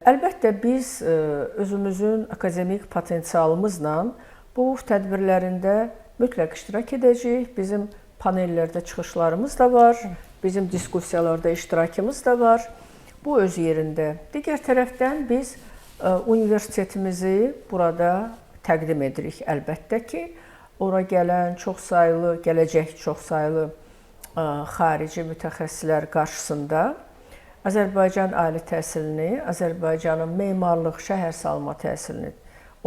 Əlbəttə biz özümüzün akademik potensialımızla bu tədbirlərində mütləq iştirak edəcəyik. Bizim panellərdə çıxışlarımız da var, bizim diskussiyalarda iştirakımız da var. Bu öz yerində. Digər tərəfdən biz universitetimizi burada təqdim edirik əlbəttə ki, ora gələn çoxsaylı, gələcək çoxsaylı xarici mütəxəssislər qarşısında Azərbaycan ali təhsilini, Azərbaycanın memarlıq, şəhərsalma təhsilini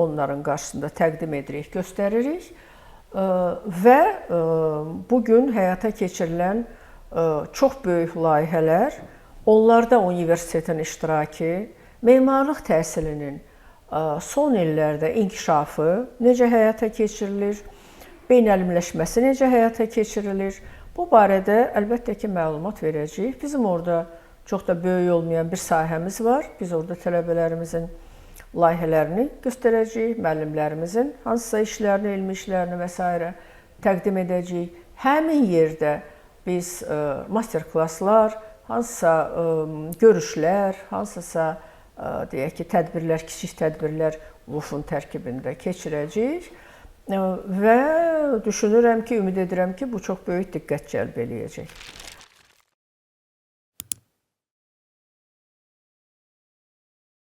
onların qarşısında təqdim edirik, göstəririk və bugün həyata keçirilən çox böyük layihələr, onlarda universitetin iştirakı, memarlıq təhsilinin son illərdə inkişafı necə həyata keçirilir, beynəlmiləşməsi necə həyata keçirilir, bu barədə əlbəttə ki, məlumat verəcəyik. Bizim orada çox da böyük olmayan bir sahəmiz var. Biz orada tələbələrimizin layihələrini göstərəcəyik, müəllimlərimizin hansısa işlərini, elmi işlərini və s. təqdim edəcəyik. Həmin yerdə biz master-klasslar, hansısa görüşlər, hansısa deyək ki, tədbirlər, kiçik tədbirlər VUF-un tərkibində keçirəcəyik və düşünürəm ki, ümid edirəm ki, bu çox böyük diqqət cəlb eləyəcək.